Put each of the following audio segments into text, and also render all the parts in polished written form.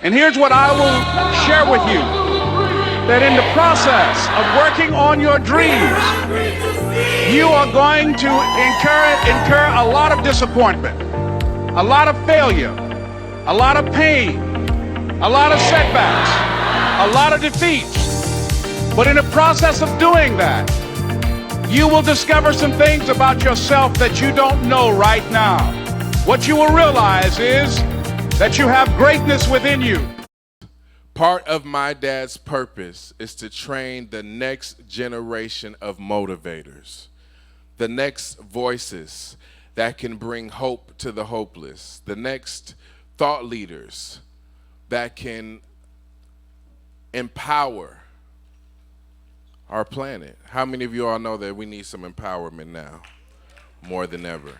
And here's what I will share with you, that in the process of working on your dreams, you are going to incur a lot of disappointment, a lot of failure, a lot of pain, a lot of setbacks, a lot of defeats. But in the process of doing that, you will discover some things about yourself that you don't know right now. What you will realize is that you have greatness within you. Part of my dad's purpose is to train the next generation of motivators, the next voices that can bring hope to the hopeless, the next thought leaders that can empower our planet. How many of you all know that we need some empowerment now, more than ever?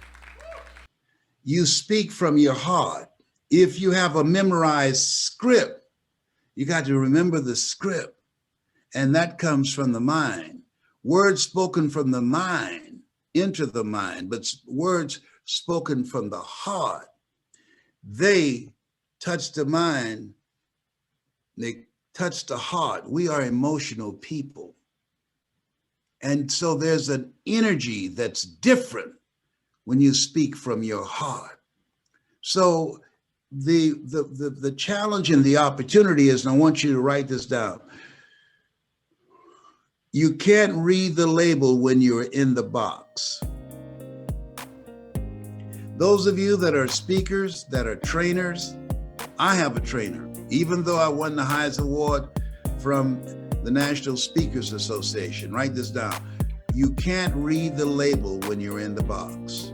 You speak from your heart. If you have a memorized script, you got to remember the script, and that comes from the mind. Words spoken from the mind enter the mind, but words spoken from the heart, they touch the mind, they touch the heart. We are emotional people. And so there's an energy that's different when you speak from your heart. So the challenge and the opportunity is, and I want you to write this down, you can't read the label when you're in the box. Those of you that are speakers, that are trainers, I have a trainer. Even though I won the highest award from the National Speakers Association, write this down. You can't read the label when you're in the box.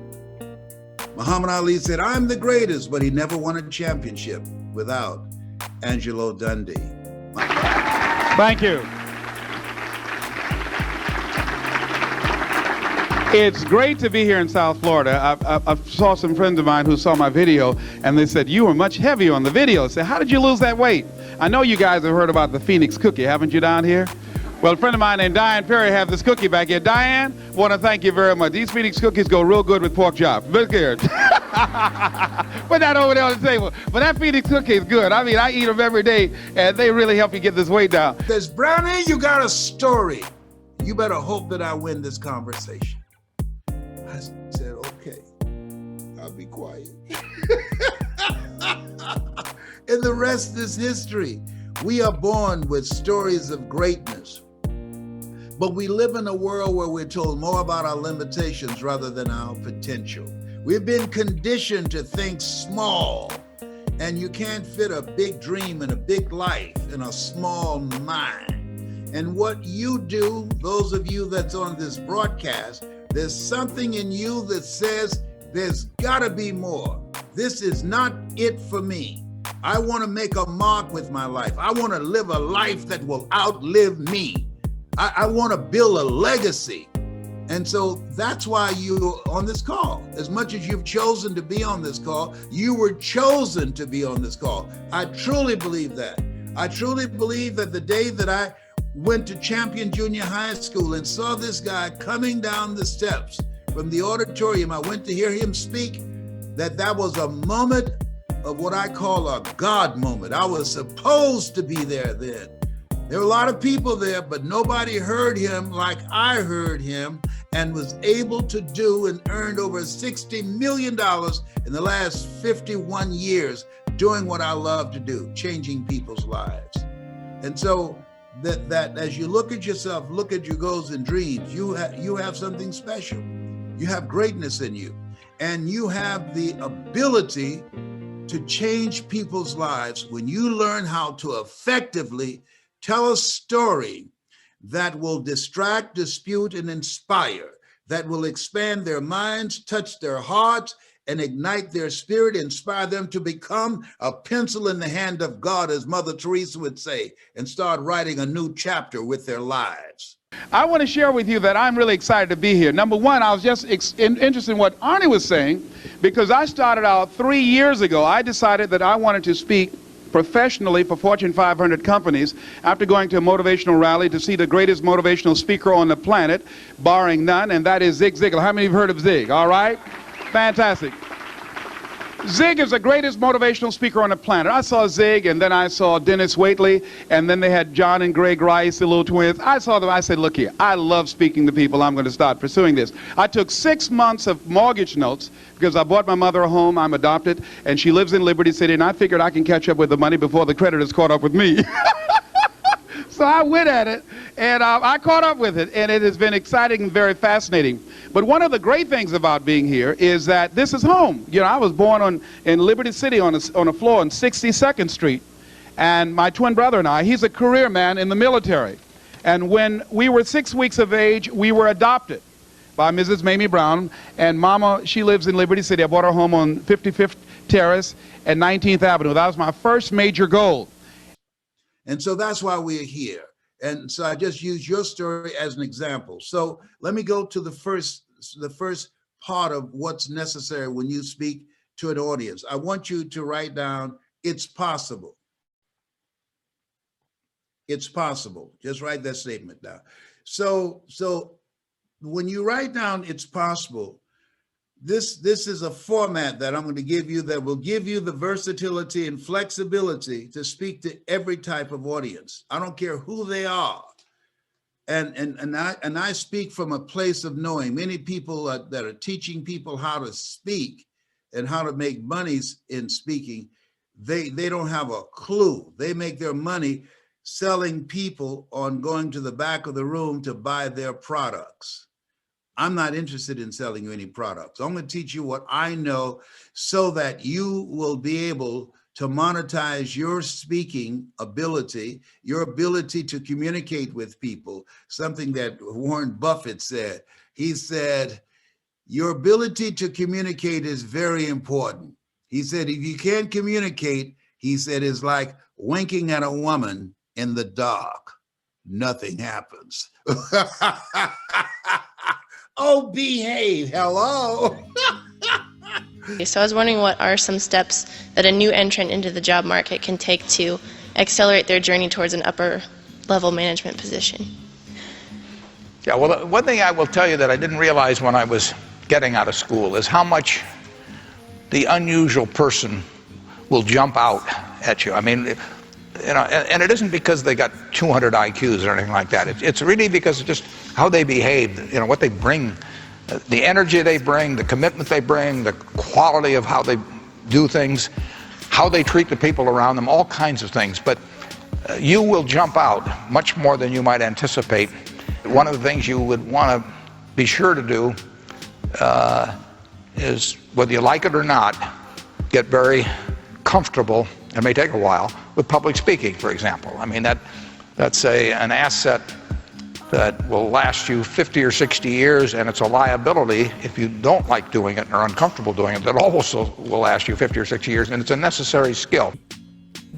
Muhammad Ali said, "I'm the greatest," but he never won a championship without Angelo Dundee. Thank you. It's great to be here in South Florida. I saw some friends of mine who saw my video, and they said, "You were much heavier on the video." I said, "How did you lose that weight?" I know you guys have heard about the Phoenix cookie, haven't you, down here? Well, a friend of mine named Diane Perry have this cookie back here. Diane, want to thank you very much. These Phoenix cookies go real good with pork chop. Look here. Put that over there on the table. But that Phoenix cookie is good. I mean, I eat them every day, and they really help you get this weight down. Says, "Brownie, you got a story. You better hope that I win this conversation." I said, "Okay, I'll be quiet." And the rest is history. We are born with stories of greatness. But we live in a world where we're told more about our limitations rather than our potential. We've been conditioned to think small, and you can't fit a big dream and a big life in a small mind. And what you do, those of you that's on this broadcast, there's something in you that says there's gotta be more. This is not it for me. I want to make a mark with my life. I want to live a life that will outlive me. I want to build a legacy. And so that's why you're on this call. As much as you've chosen to be on this call, you were chosen to be on this call. I truly believe that. I truly believe that the day that I went to Champion Junior High School and saw this guy coming down the steps from the auditorium, I went to hear him speak, that was a moment of what I call a God moment. I was supposed to be there then. There were a lot of people there, but nobody heard him like I heard him and was able to do and earned over $60 million in the last 51 years doing what I love to do, changing people's lives. And so that as you look at yourself, look at your goals and dreams, you have something special. You have greatness in you, and you have the ability to change people's lives when you learn how to effectively tell a story that will distract, dispute, and inspire, that will expand their minds, touch their hearts, and ignite their spirit, inspire them to become a pencil in the hand of God, as Mother Teresa would say, and start writing a new chapter with their lives. I want to share with you that I'm really excited to be here. Number one, I was just interested in what Arnie was saying, because I started out 3 years ago. I decided that I wanted to speak professionally for Fortune 500 companies after going to a motivational rally to see the greatest motivational speaker on the planet, barring none, and that is Zig Ziglar. How many have heard of Zig? All right? Fantastic. Zig is the greatest motivational speaker on the planet. I saw Zig, and then I saw Dennis Waitley, and then they had John and Greg Rice, the little twins. I saw them. I said, look here, I love speaking to people. I'm going to start pursuing this. I took 6 months of mortgage notes because I bought my mother a home. I'm adopted, and she lives in Liberty City, and I figured I can catch up with the money before the creditors caught up with me. So I went at it, and I caught up with it, and it has been exciting and very fascinating. But one of the great things about being here is that this is home. You know, I was born in Liberty City on a floor on 62nd Street, and my twin brother and I, he's a career man in the military. And when we were 6 weeks of age, we were adopted by Mrs. Mamie Brown, and Mama, she lives in Liberty City. I bought her home on 55th Terrace and 19th Avenue. That was my first major goal. And so that's why we're here. And so I just use your story as an example. So let me go to the first part of what's necessary when you speak to an audience. I want you to write down, it's possible. It's possible. Just write that statement down. So when you write down it's possible, this is a format that I'm going to give you that will give you the versatility and flexibility to speak to every type of audience. I don't care who they are. And I speak from a place of knowing. Many people that are teaching people how to speak and how to make monies in speaking, they don't have a clue. They make their money selling people on going to the back of the room to buy their products. I'm not interested in selling you any products. I'm going to teach you what I know so that you will be able to monetize your speaking ability, your ability to communicate with people, something that Warren Buffett said. He said, your ability to communicate is very important. He said, if you can't communicate, he said, it's like winking at a woman in the dark. Nothing happens. Oh, behave, hello. So I was wondering, what are some steps that a new entrant into the job market can take to accelerate their journey towards an upper level management position? Yeah, well, one thing I will tell you that I didn't realize when I was getting out of school is how much the unusual person will jump out at you. I mean, you know, and it isn't because they got 200 IQs or anything like that. It's really because of just how they behave, you know, what they bring, the energy they bring, the commitment they bring, the quality of how they do things, how they treat the people around them, all kinds of things. But you will jump out much more than you might anticipate. One of the things you would want to be sure to do is, whether you like it or not, get very comfortable, it may take a while, with public speaking, for example. I mean, that's an asset that will last you 50 or 60 years, and it's a liability if you don't like doing it and are uncomfortable doing it, that also will last you 50 or 60 years, and it's a necessary skill.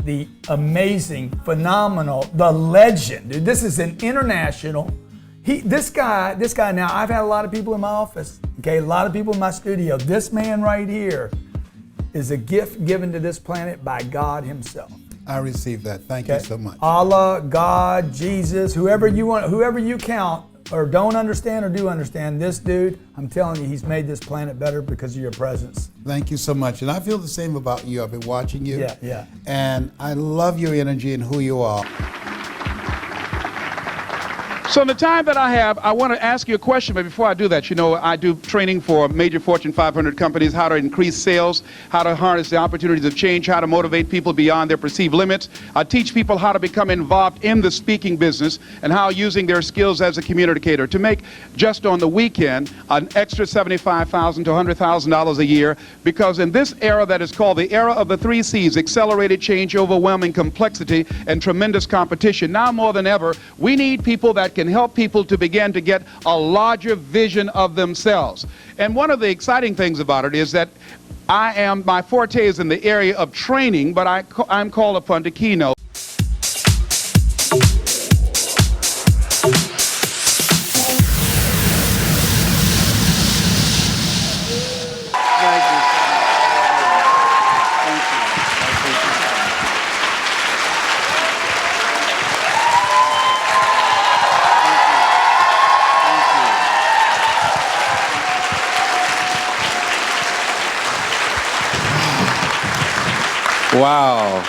The amazing, phenomenal, the legend. Dude, this is an international. This guy now, I've had a lot of people in my office, okay, a lot of people in my studio. This man right here is a gift given to this planet by God himself. I received that. Thank you so much. Allah, God, Jesus, whoever you count or don't understand or do understand, this dude, I'm telling you, he's made this planet better because of your presence. Thank you so much. And I feel the same about you. I've been watching you. Yeah. And I love your energy and who you are. So in the time that I have, I want to ask you a question, but before I do that, you know, I do training for major Fortune 500 companies, how to increase sales, how to harness the opportunities of change, how to motivate people beyond their perceived limits. I teach people how to become involved in the speaking business and how using their skills as a communicator to make, just on the weekend, an extra $75,000 to $100,000 a year, because in this era that is called the era of the 3 C's, accelerated change, overwhelming complexity, and tremendous competition, now more than ever, we need people that can help people to begin to get a larger vision of themselves. And one of the exciting things about it is that my forte is in the area of training, but I'm called upon to keynote. Wow.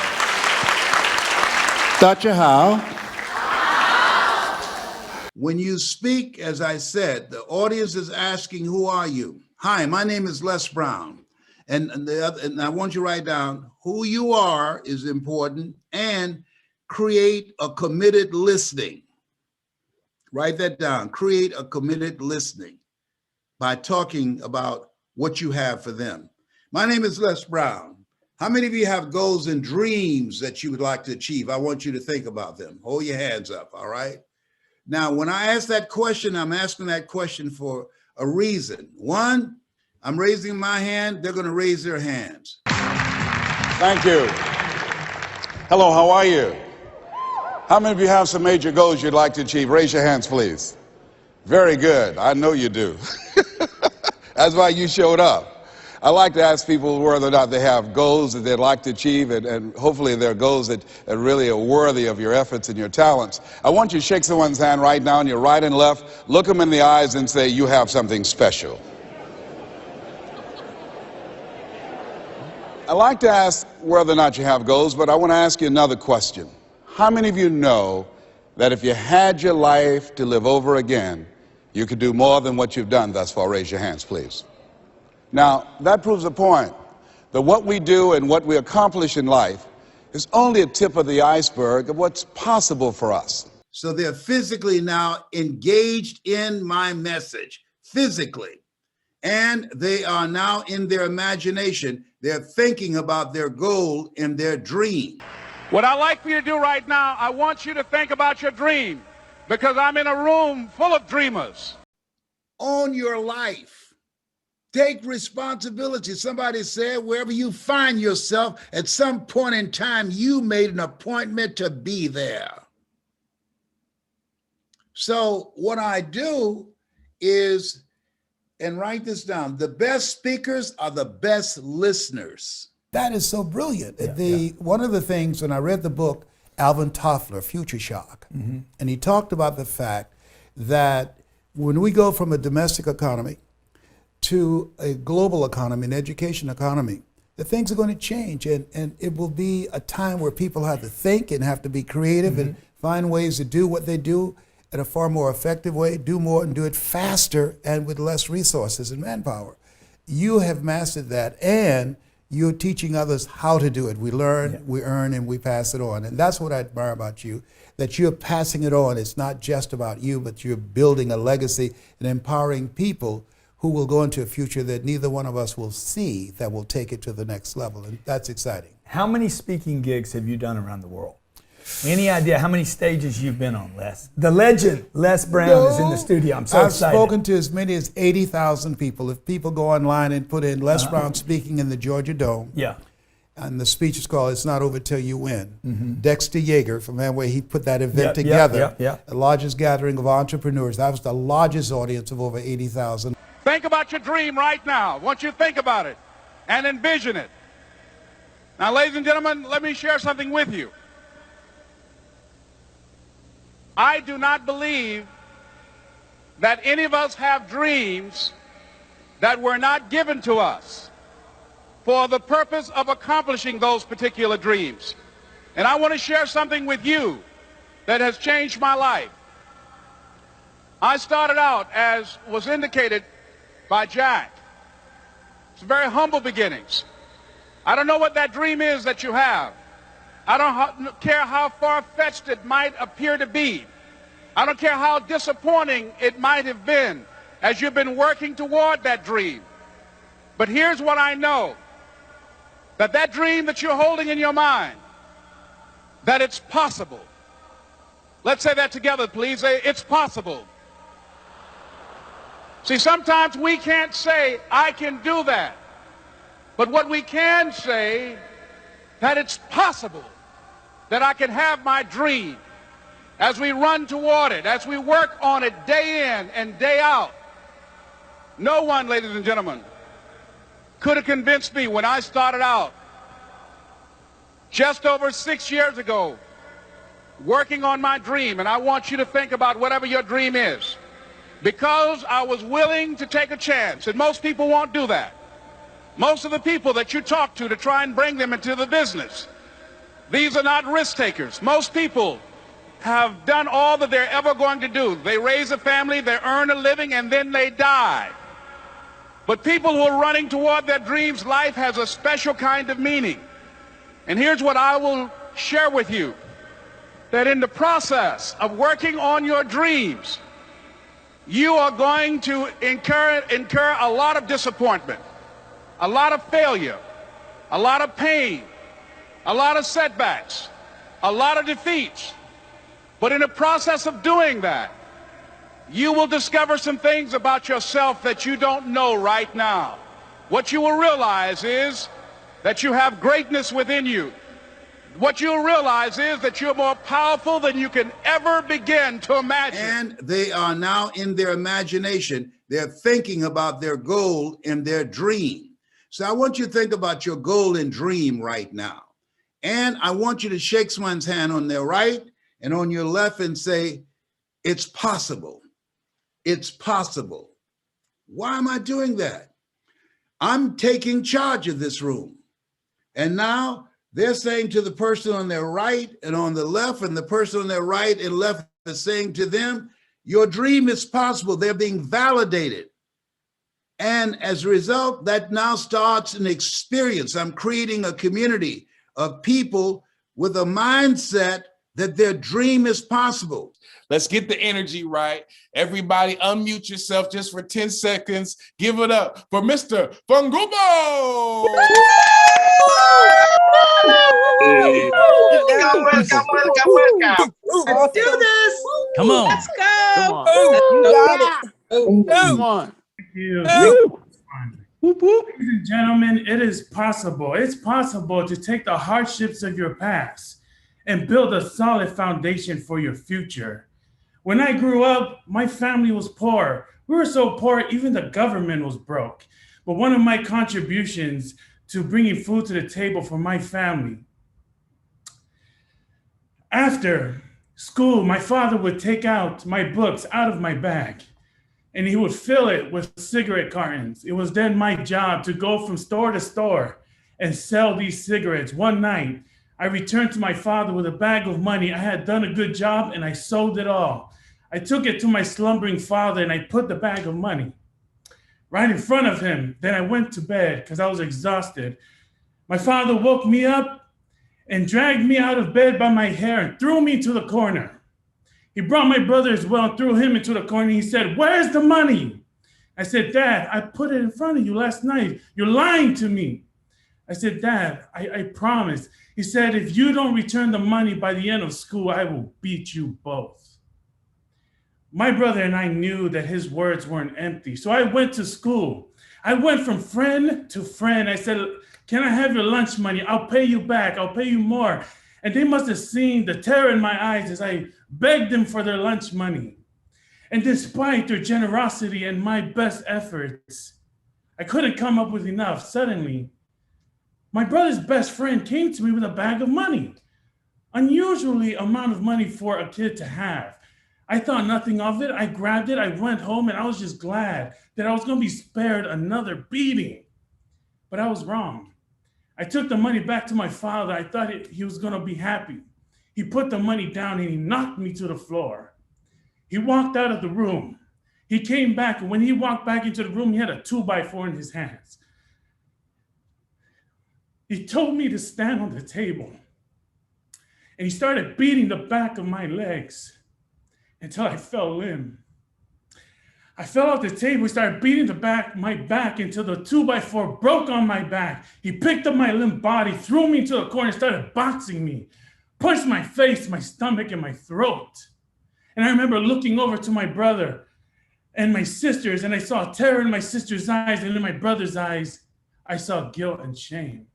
Dr. Howe? When you speak, as I said, the audience is asking, who are you? Hi, my name is Les Brown. And I want you to write down who you are is important, and create a committed listening. Write that down. Create a committed listening by talking about what you have for them. My name is Les Brown. How many of you have goals and dreams that you would like to achieve? I want you to think about them. Hold your hands up, all right? Now, when I ask that question, I'm asking that question for a reason. One, I'm raising my hand, they're gonna raise their hands. Thank you. Hello, how are you? How many of you have some major goals you'd like to achieve? Raise your hands, please. Very good, I know you do. That's why you showed up. I like to ask people whether or not they have goals that they'd like to achieve, and hopefully they're goals that really are worthy of your efforts and your talents. I want you to shake someone's hand right now, on your right and left, look them in the eyes and say, you have something special. I like to ask whether or not you have goals, but I want to ask you another question. How many of you know that if you had your life to live over again, you could do more than what you've done thus far? Raise your hands, please. Now, that proves the point that what we do and what we accomplish in life is only a tip of the iceberg of what's possible for us. So they're physically now engaged in my message, physically. And they are now in their imagination. They're thinking about their goal and their dream. What I'd like for you to do right now, I want you to think about your dream, because I'm in a room full of dreamers. Own your life. Take responsibility. Somebody said, wherever you find yourself, at some point in time, you made an appointment to be there. So what I do is, and write this down, the best speakers are the best listeners. That is so brilliant. One of the things, when I read the book, Alvin Toffler, Future Shock, and he talked about the fact that when we go from a domestic economy to a global economy, an education economy, that things are going to change, and it will be a time where people have to think and have to be creative and find ways to do what they do in a far more effective way, do more and do it faster and with less resources and manpower. You have mastered that, and you're teaching others how to do it. We learn, we earn, and we pass it on. And that's what I admire about you, that you're passing it on. It's not just about you, but you're building a legacy and empowering people who will go into a future that neither one of us will see, that will take it to the next level. And that's exciting. How many speaking gigs have you done around the world? Any idea how many stages you've been on, Les? The legend, Les Brown, is in the studio. I'm so excited. I've spoken to as many as 80,000 people. If people go online and put in Les Brown speaking in the Georgia Dome, and the speech is called "It's Not Over Till You Win." Dexter Yeager from Amway, he put that event together. The largest gathering of entrepreneurs. That was the largest audience of over 80,000. Think about your dream right now. I want you to think about it and envision it. Now, ladies and gentlemen, let me share something with you. I do not believe that any of us have dreams that were not given to us for the purpose of accomplishing those particular dreams. And I want to share something with you that has changed my life. I started out, as was indicated by Jack. It's very humble beginnings. I don't know what that dream is that you have. I don't care how far-fetched it might appear to be. I don't care how disappointing it might have been as you've been working toward that dream. But here's what I know, that that dream that you're holding in your mind, that it's possible. Let's say that together, please. Say, it's possible. See, sometimes we can't say, I can do that. But what we can say, that it's possible that I can have my dream as we run toward it, as we work on it day in and day out. No one, ladies and gentlemen, could have convinced me when I started out just over 6 years ago working on my dream. And I want you to think about whatever your dream is, because I was willing to take a chance, and most people won't do that. Most of the people that you talk to try and bring them into the business, these are not risk takers. Most people have done all that they're ever going to do. They raise a family, they earn a living, and then they die. But people who are running toward their dreams, life has a special kind of meaning. And here's what I will share with you, that in the process of working on your dreams, you are going to incur a lot of disappointment, a lot of failure, a lot of pain, a lot of setbacks, a lot of defeats. But in the process of doing that, you will discover some things about yourself that you don't know right now. What you will realize is that you have greatness within you. What you'll realize is that you're more powerful than you can ever begin to imagine. And they are now in their imagination. They're thinking about their goal and their dream. So I want you to think about your goal and dream right now. And I want you to shake someone's hand on their right and on your left and say, it's possible. It's possible. Why am I doing that? I'm taking charge of this room. And now they're saying to the person on their right and on the left, and the person on their right and left is saying to them, your dream is possible. They're being validated. And as a result, that now starts an experience. I'm creating a community of people with a mindset that their dream is possible. Let's get the energy right. Everybody unmute yourself just for 10 seconds. Give it up for Mr. Fungumo. Welcome. Let's do this. Come on. Let's go. Come on. Thank you. Ladies and gentlemen, it is possible. It's possible to take the hardships of your past and build a solid foundation for your future. When I grew up, my family was poor. We were so poor, even the government was broke. But one of my contributions to bringing food to the table for my family, after school, my father would take out my books out of my bag and he would fill it with cigarette cartons. It was then my job to go from store to store and sell these cigarettes. One night, I returned to my father with a bag of money. I had done a good job and I sold it all. I took it to my slumbering father and I put the bag of money right in front of him. Then I went to bed because I was exhausted. My father woke me up and dragged me out of bed by my hair and threw me to the corner. He brought my brother as well, threw him into the corner. He said, "Where's the money?" I said, "Dad, I put it in front of you last night. You're lying to me." I said, "Dad, I promise." He said, "If you don't return the money by the end of school, I will beat you both." My brother and I knew that his words weren't empty. So I went to school. I went from friend to friend. I said, "Can I have your lunch money? I'll pay you back. I'll pay you more." And they must have seen the terror in my eyes as I begged them for their lunch money. And despite their generosity and my best efforts, I couldn't come up with enough. Suddenly, my brother's best friend came to me with a bag of money, unusually amount of money for a kid to have. I thought nothing of it. I grabbed it. I went home and I was just glad that I was going to be spared another beating. But I was wrong. I took the money back to my father. I thought he was going to be happy. He put the money down and he knocked me to the floor. He walked out of the room. He came back, and when he walked back into the room, he had a 2x4 in his hands. He told me to stand on the table. And he started beating the back of my legs until I fell limp. I fell off the table. He started beating my back until the 2x4 broke on my back. He picked up my limp body, threw me into a corner, and started boxing me, punched my face, my stomach, and my throat. And I remember looking over to my brother and my sisters, and I saw terror in my sister's eyes, and in my brother's eyes, I saw guilt and shame.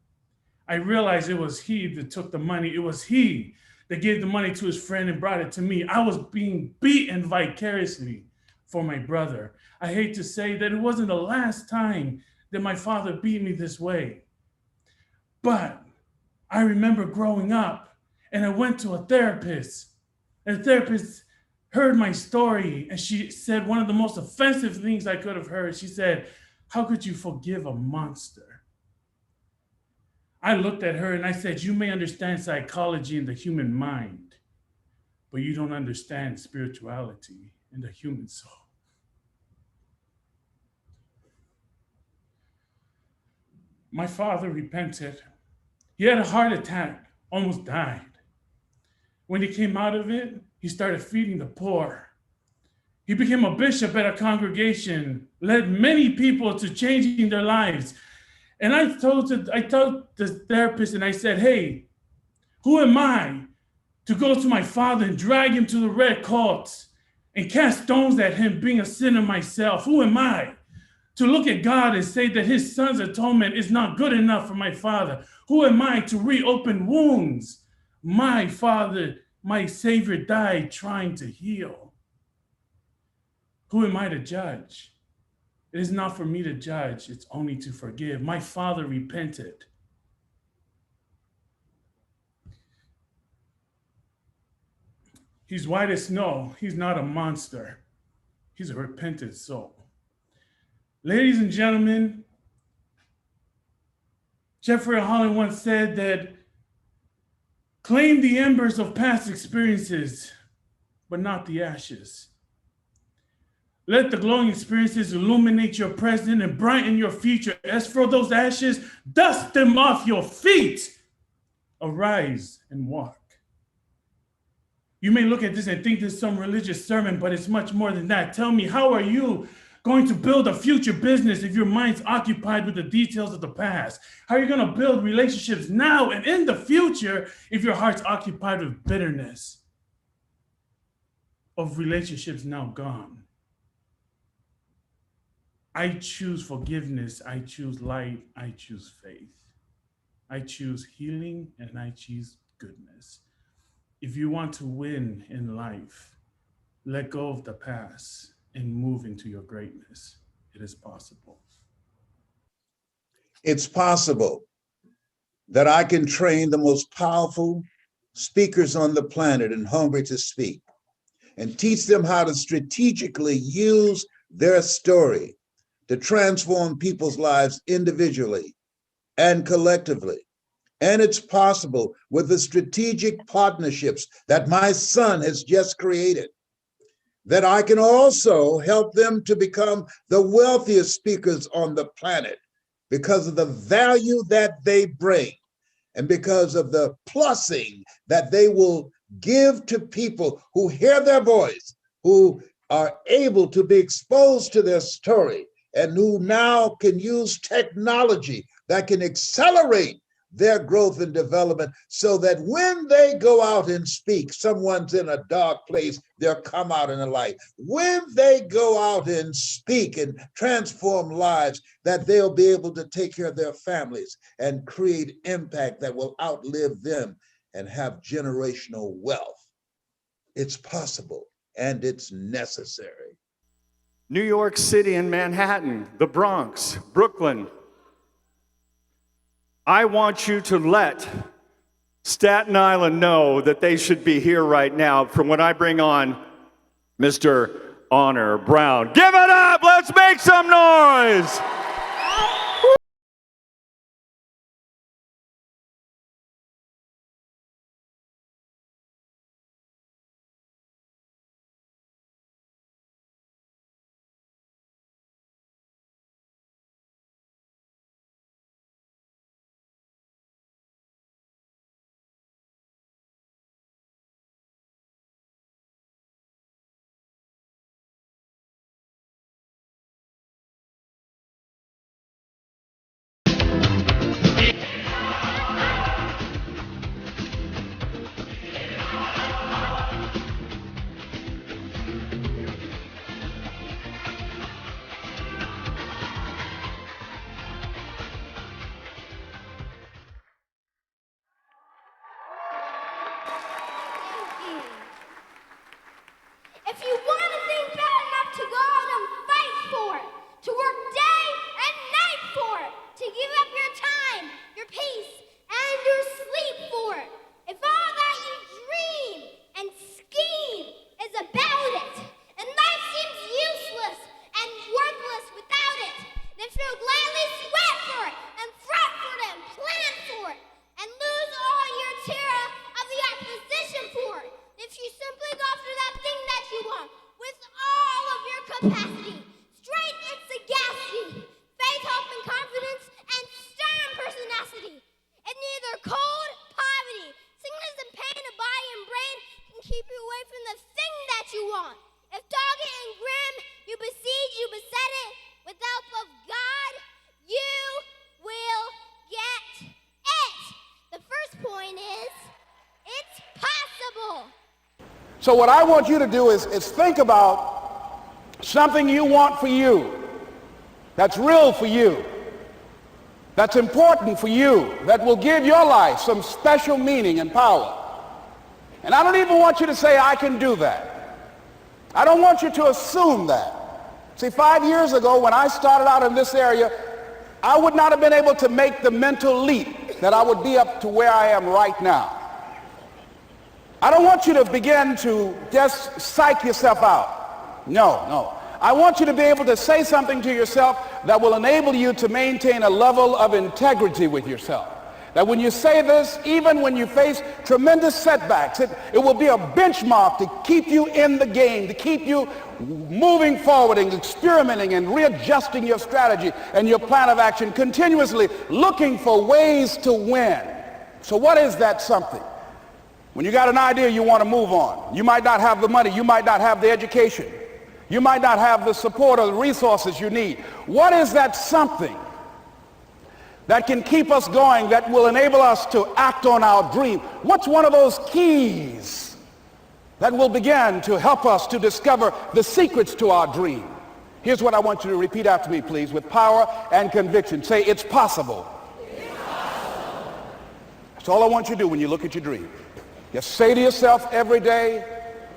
I realized it was he that took the money. It was he that gave the money to his friend and brought it to me. I was being beaten vicariously for my brother. I hate to say that it wasn't the last time that my father beat me this way. But I remember growing up and I went to a therapist. And the therapist heard my story and she said one of the most offensive things I could have heard. She said, "How could you forgive a monster?" I looked at her and I said, you may understand psychology and the human mind, but you don't understand spirituality and the human soul. My father repented. He had a heart attack, almost died. When he came out of it, he started feeding the poor. He became a bishop at a congregation, led many people to changing their lives. And I told the therapist, and I said, hey, who am I to go to my father and drag him to the red courts and cast stones at him, being a sinner myself? Who am I to look at God and say that his son's atonement is not good enough for my father? Who am I to reopen wounds my father, my Savior, died trying to heal? Who am I to judge? It is not for me to judge, it's only to forgive. My father repented. He's white as snow. He's not a monster. He's a repentant soul. Ladies and gentlemen, Jeffrey Holland once said that claim the embers of past experiences, but not the ashes. Let the glowing experiences illuminate your present and brighten your future. As for those ashes, dust them off your feet. Arise and walk. You may look at this and think this is some religious sermon, but it's much more than that. Tell me, how are you going to build a future business if your mind's occupied with the details of the past? How are you going to build relationships now and in the future if your heart's occupied with bitterness of relationships now gone? I choose forgiveness. I choose light. I choose faith. I choose healing, and I choose goodness. If you want to win in life, let go of the past and move into your greatness. It is possible. It's possible that I can train the most powerful speakers on the planet and hungry to speak, and teach them how to strategically use their story to transform people's lives individually and collectively. And it's possible with the strategic partnerships that my son has just created, that I can also help them to become the wealthiest speakers on the planet because of the value that they bring and because of the plussing that they will give to people who hear their voice, who are able to be exposed to their story, and who now can use technology that can accelerate their growth and development so that when they go out and speak, someone's in a dark place, they'll come out in the light. When they go out and speak and transform lives, that they'll be able to take care of their families and create impact that will outlive them and have generational wealth. It's possible and it's necessary. New York City and Manhattan, the Bronx, Brooklyn. I want you to let Staten Island know that they should be here right now from when I bring on Mr. Honor Brown. Give it up, let's make some noise. If you want anything bad enough to go out and fight for it, to work day and night for it, to give up your time, your peace, and your sleep for it, if all that you dream and scheme is about it, and life seems useless and worthless without it, then if you'll gladly sweat for it, and fret for it, and plan for it, capacity, strength and sagacity, faith, hope, and confidence, and stern pertinacity. And neither cold, poverty, sickness and pain of body and brain can keep you away from the thing that you want. If dogged and grim, you besiege, you beset it, with the help of God, you will get it. The first point is, it's possible. So what I want you to do is think about something you want for you, that's real for you, that's important for you, that will give your life some special meaning and power. And I don't even want you to say, I can do that. I don't want you to assume that. See, 5 years ago when I started out in this area, I would not have been able to make the mental leap that I would be up to where I am right now. I don't want you to begin to just psych yourself out. No. I want you to be able to say something to yourself that will enable you to maintain a level of integrity with yourself. That when you say this, even when you face tremendous setbacks, it will be a benchmark to keep you in the game, to keep you moving forward and experimenting and readjusting your strategy and your plan of action, continuously looking for ways to win. So what is that something? When you got an idea you want to move on, you might not have the money, you might not have the education, you might not have the support or the resources you need. What is that something that can keep us going, that will enable us to act on our dream? What's one of those keys that will begin to help us to discover the secrets to our dream? Here's what I want you to repeat after me, please, with power and conviction. Say, it's possible. It's possible. That's all I want you to do when you look at your dream. Just say to yourself every day,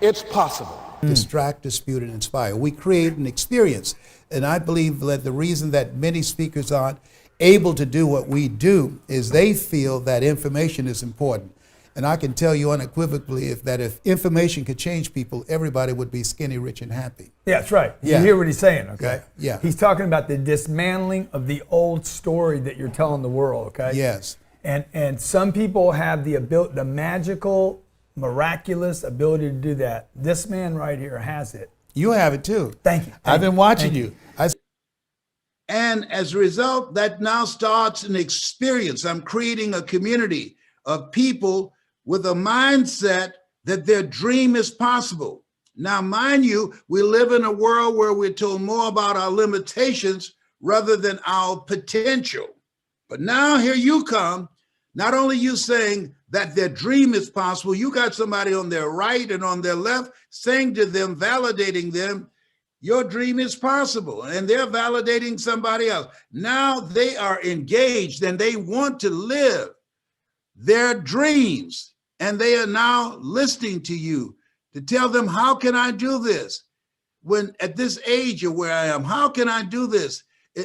it's possible. Distract, dispute, and inspire. We create an experience. And I believe that the reason that many speakers aren't able to do what we do is they feel that information is important. And I can tell you unequivocally if information could change people, everybody would be skinny, rich, and happy. Yeah, that's right. Yeah. You hear what he's saying, okay? Yeah. He's talking about the dismantling of the old story that you're telling the world, okay? Yes. And some people have the ability, the magical, miraculous ability to do that. This man right here has it. You have it too. Thank you. I've been watching you. And as a result, that now starts an experience. I'm creating a community of people with a mindset that their dream is possible. Now, mind you, we live in a world where we're told more about our limitations rather than our potential. But now here you come, not only you saying that their dream is possible, you got somebody on their right and on their left saying to them, validating them, your dream is possible, and they're validating somebody else. Now they are engaged and they want to live their dreams, and they are now listening to you to tell them, how can I do this? When at this age of where I am, how can I do this?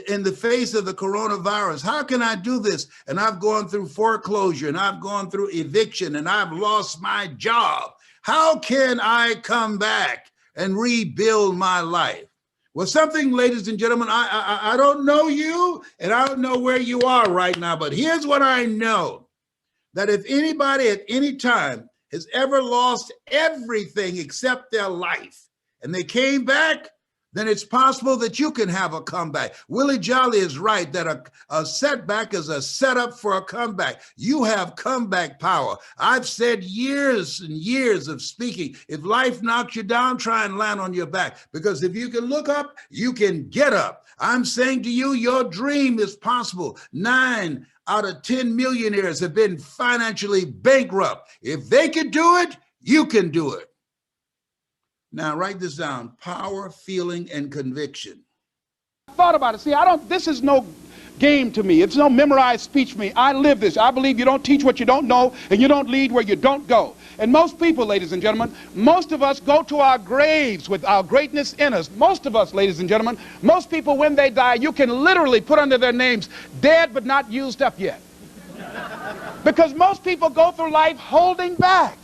In the face of the coronavirus, how can I do this? And I've gone through foreclosure, and I've gone through eviction, and I've lost my job. How can I come back and rebuild my life? Well, something, ladies and gentlemen, I don't know you, and I don't know where you are right now, but here's what I know, that if anybody at any time has ever lost everything except their life, and they came back, then it's possible that you can have a comeback. Willie Jolly is right that a setback is a setup for a comeback. You have comeback power. I've said years and years of speaking, if life knocks you down, try and land on your back. Because if you can look up, you can get up. I'm saying to you, your dream is possible. 9 out of 10 millionaires have been financially bankrupt. If they could do it, you can do it. Now, write this down: power, feeling, and conviction. Thought about it. See, this is no game to me. It's no memorized speech for me. I live this. I believe you don't teach what you don't know, and you don't lead where you don't go. And most people, ladies and gentlemen, most of us go to our graves with our greatness in us. Most of us, ladies and gentlemen, most people, when they die, you can literally put under their names, dead but not used up yet. Because most people go through life holding back.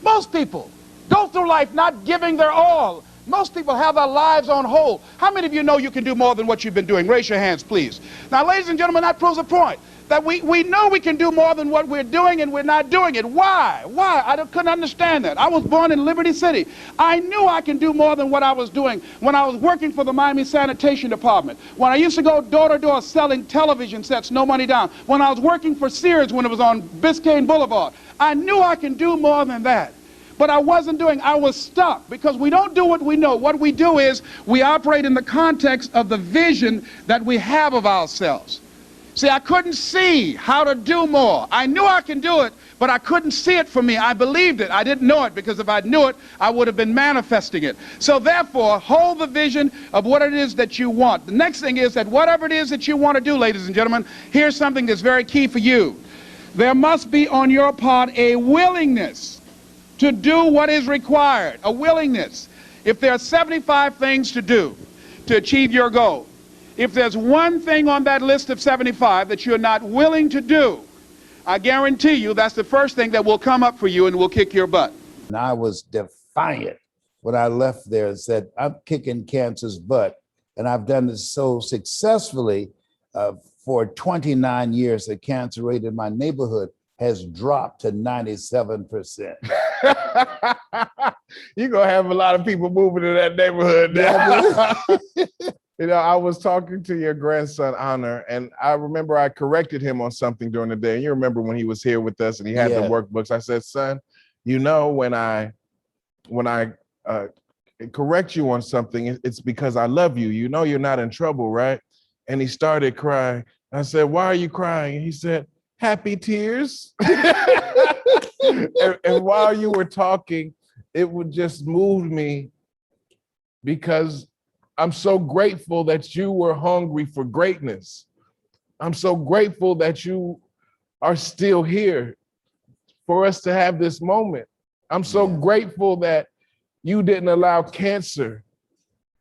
Most people go through life not giving their all. Most people have their lives on hold. How many of you know you can do more than what you've been doing? Raise your hands, please. Now, ladies and gentlemen, that proves a point. That we know we can do more than what we're doing, and we're not doing it. Why? Why? Couldn't understand that. I was born in Liberty City. I knew I can do more than what I was doing when I was working for the Miami Sanitation Department, when I used to go door to door selling television sets, no money down, when I was working for Sears when it was on Biscayne Boulevard. I knew I can do more than that. But I wasn't doing, I was stuck, because we don't do what we know. What we do is we operate in the context of the vision that we have of ourselves. See, I couldn't see how to do more. I knew I can do it, but I couldn't see it for me. I believed it. I didn't know it, because if I knew it, I would have been manifesting it. So therefore, hold the vision of what it is that you want. The next thing is that whatever it is that you want to do, ladies and gentlemen, here's something that's very key for you. There must be on your part a willingness to do what is required, a willingness. If there are 75 things to do to achieve your goal, if there's one thing on that list of 75 that you're not willing to do, I guarantee you that's the first thing that will come up for you and will kick your butt. And I was defiant when I left there and said, I'm kicking cancer's butt. And I've done this so successfully for 29 years. The cancer rate in my neighborhood has dropped to 97%. You're going to have a lot of people moving to that neighborhood now. You know, I was talking to your grandson, Honor, and I remember I corrected him on something during the day. And you remember when he was here with us and he had the workbooks. I said, son, you know, when I correct you on something, it's because I love you. You know you're not in trouble, right? And he started crying. I said, why are you crying? And he said, happy tears. and while you were talking, it would just move me, because I'm so grateful that you were hungry for greatness. I'm so grateful that you are still here for us to have this moment. I'm so grateful that you didn't allow cancer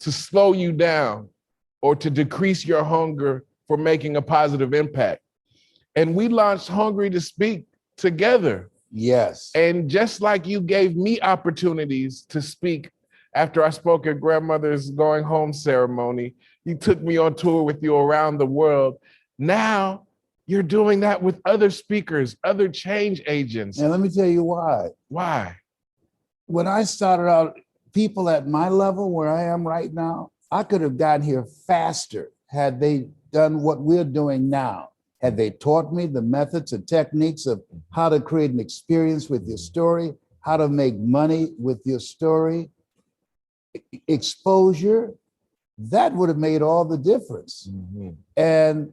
to slow you down or to decrease your hunger for making a positive impact. And we launched Hungry to Speak together. Yes. And just like you gave me opportunities to speak after I spoke at grandmother's going home ceremony, you took me on tour with you around the world. Now you're doing that with other speakers, other change agents. And let me tell you why. Why? When I started out, people at my level where I am right now, I could have gotten here faster had they done what we're doing now. Had they taught me the methods and techniques of how to create an experience with your story, how to make money with your story, exposure, that would have made all the difference. Mm-hmm. And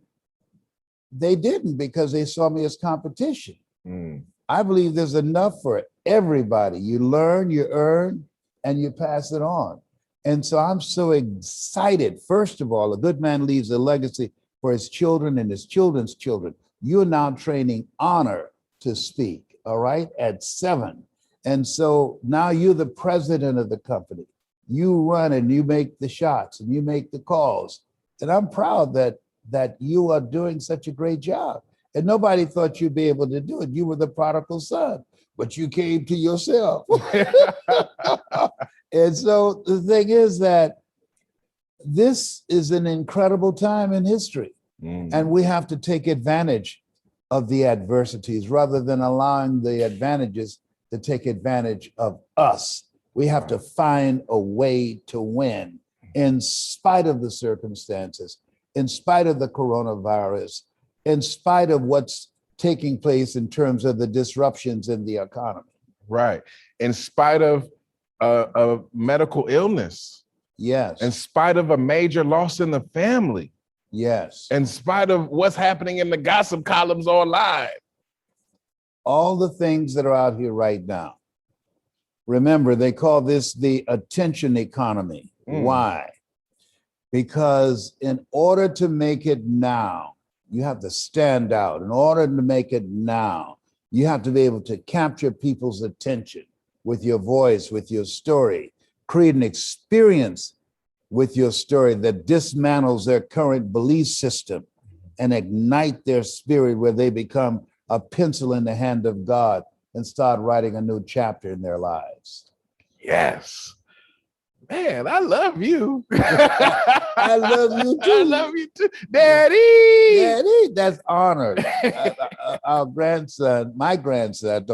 they didn't, because they saw me as competition. Mm. I believe there's enough for everybody. You learn, you earn, and you pass it on. And so I'm so excited. First of all, a good man leaves a legacy for his children and his children's children. You're now training Honor to speak, all right, at 7. And so now you're the president of the company. You run and you make the shots and you make the calls. And I'm proud that you are doing such a great job. And nobody thought you'd be able to do it. You were the prodigal son, but you came to yourself. And so the thing is that this is an incredible time in history. And we have to take advantage of the adversities rather than allowing the advantages to take advantage of us. We have to find a way to win in spite of the circumstances, in spite of the coronavirus, in spite of what's taking place in terms of the disruptions in the economy. Right. In spite of medical illness. Yes. In spite of a major loss in the family. Yes. In spite of what's happening in the gossip columns online. All the things that are out here right now. Remember, they call this the attention economy. Why? Because in order to make it now, you have to stand out. In order to make it now, you have to be able to capture people's attention with your voice, with your story, create an experience with your story that dismantles their current belief system and ignite their spirit where they become a pencil in the hand of God and start writing a new chapter in their lives. Yes. Man, I love you. I love you too. I love you too. Daddy. Daddy, that's honored. Our grandson, my grandson,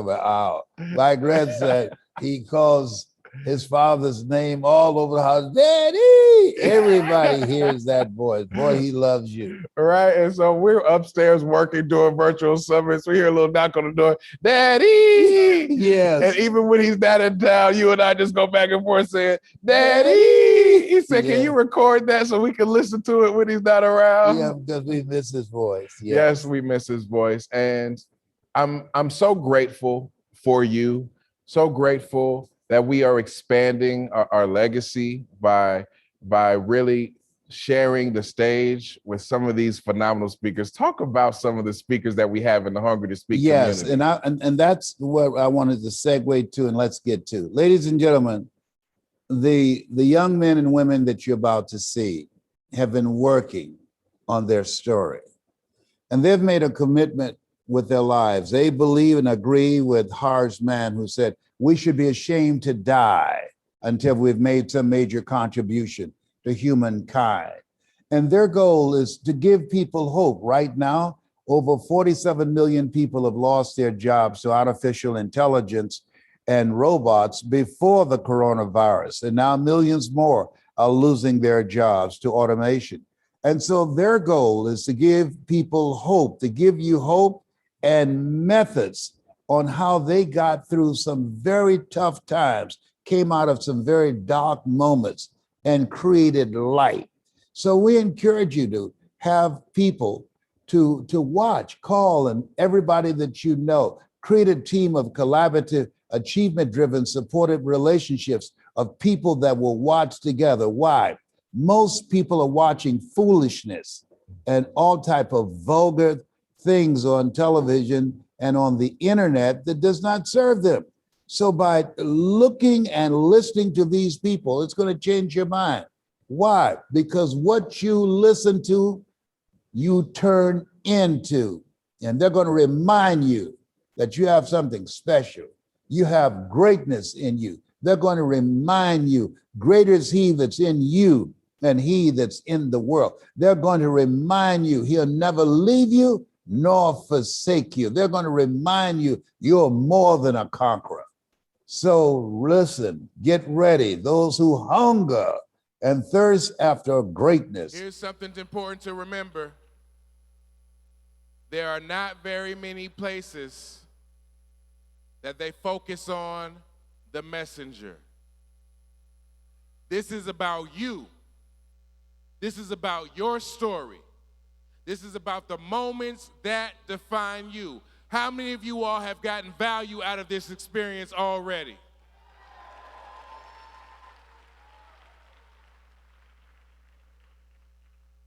my grandson, he calls his father's name all over the house. Daddy! Everybody hears that voice. Boy, he loves you. Right. And so we're upstairs working, doing virtual summits. We hear a little knock on the door. Daddy! Yes. And even when he's not in town, you and I just go back and forth saying, Daddy! He said, can you record that so we can listen to it when he's not around? Yeah, because we miss his voice. Yes, we miss his voice. And I'm so grateful for you, so grateful that we are expanding our legacy by really sharing the stage with some of these phenomenal speakers. Talk about some of the speakers that we have in the Hungry to Speak community. Yes, and that's what I wanted to segue to, and let's get to. Ladies and gentlemen, the young men and women that you're about to see have been working on their story, and they've made a commitment with their lives. They believe and agree with Harsh Mann, who said, we should be ashamed to die until we've made some major contribution to humankind. And their goal is to give people hope. Right now, over 47 million people have lost their jobs to artificial intelligence and robots before the coronavirus. And now millions more are losing their jobs to automation. And so their goal is to give people hope, to give you hope and methods on how they got through some very tough times, came out of some very dark moments and created light. So we encourage you to have people to watch, call, and everybody that you know, create a team of collaborative, achievement-driven, supportive relationships of people that will watch together. Why? Most people are watching foolishness and all type of vulgar things on television and on the internet that does not serve them. So by looking and listening to these people, it's going to change your mind. Why? Because what you listen to, you turn into, and they're going to remind you that you have something special. You have greatness in you. They're going to remind you, greater is he that's in you than he that's in the world. They're going to remind you, he'll never leave you nor forsake you. They're going to remind you, you're more than a conqueror. So listen, get ready. Those who hunger and thirst after greatness. Here's something important to remember. There are not very many places that they focus on the messenger. This is about you. This is about your story. This is about the moments that define you. How many of you all have gotten value out of this experience already?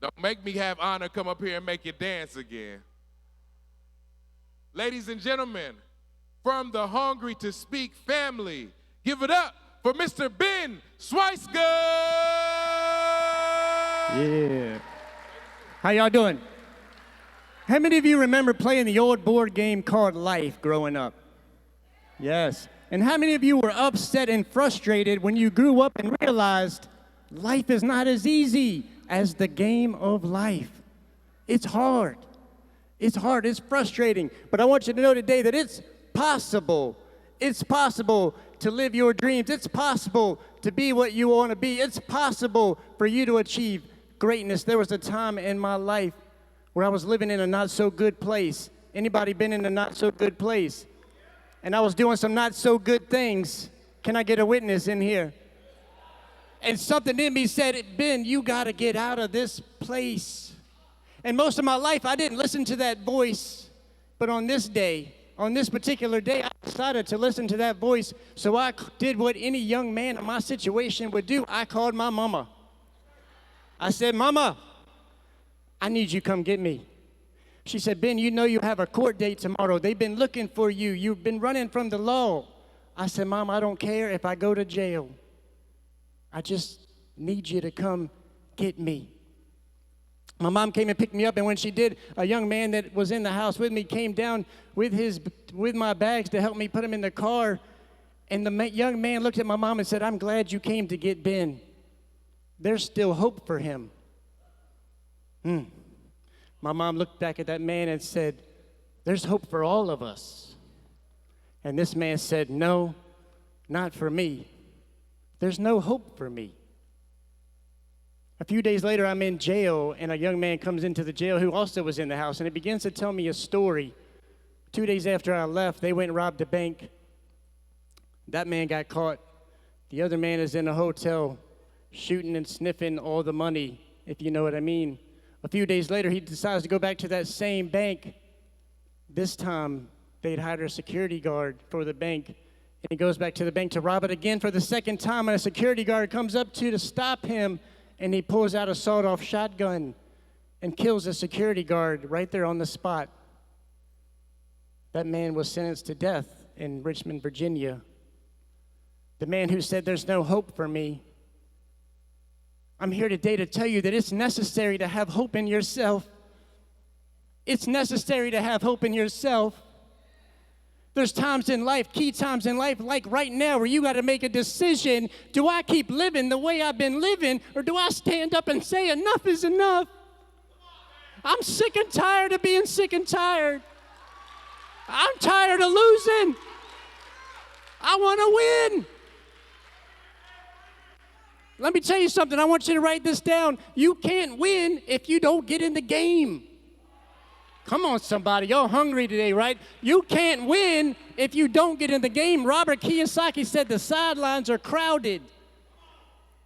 Don't make me have Honor come up here and make you dance again. Ladies and gentlemen, from the Hungry to Speak family, give it up for Mr. Ben Schweitzer. Yeah. How y'all doing? How many of you remember playing the old board game called Life growing up? Yes. And how many of you were upset and frustrated when you grew up and realized life is not as easy as the game of life? It's hard. It's hard. It's frustrating. But I want you to know today that it's possible. It's possible to live your dreams. It's possible to be what you want to be. It's possible for you to achieve greatness. There was a time in my life where I was living in a not so good place. Anybody been in a not so good place? And I was doing some not so good things. Can I get a witness in here? And something in me said, Ben, you got to get out of this place. And most of my life, I didn't listen to that voice. But on this day, on this particular day, I decided to listen to that voice. So I did what any young man in my situation would do. I called my mama. I said, Mama, I need you to come get me. She said, Ben, you know you have a court date tomorrow. They've been looking for you. You've been running from the law. I said, Mom, I don't care if I go to jail. I just need you to come get me. My mom came and picked me up, and when she did, a young man that was in the house with me came down with my bags to help me put them in the car. And the young man looked at my mom and said, I'm glad you came to get Ben. There's still hope for him. My mom looked back at that man and said, there's hope for all of us. And this man said, no, not for me. There's no hope for me. A few days later, I'm in jail, and a young man comes into the jail who also was in the house, and he begins to tell me a story. 2 days after I left, they went and robbed a bank. That man got caught. The other man is in a hotel shooting and sniffing all the money, if you know what I mean. A few days later, he decides to go back to that same bank. This time, they'd hired a security guard for the bank. And he goes back to the bank to rob it again for the second time, and a security guard comes up to stop him, and he pulls out a sawed-off shotgun and kills a security guard right there on the spot. That man was sentenced to death in Richmond, Virginia. The man who said, there's no hope for me. I'm here today to tell you that it's necessary to have hope in yourself. It's necessary to have hope in yourself. There's times in life, key times in life, like right now, where you got to make a decision. Do I keep living the way I've been living, or do I stand up and say enough is enough? I'm sick and tired of being sick and tired. I'm tired of losing. I want to win. Let me tell you something. I want you to write this down. You can't win if you don't get in the game. Come on, somebody. Y'all hungry today, right? You can't win if you don't get in the game. Robert Kiyosaki said the sidelines are crowded.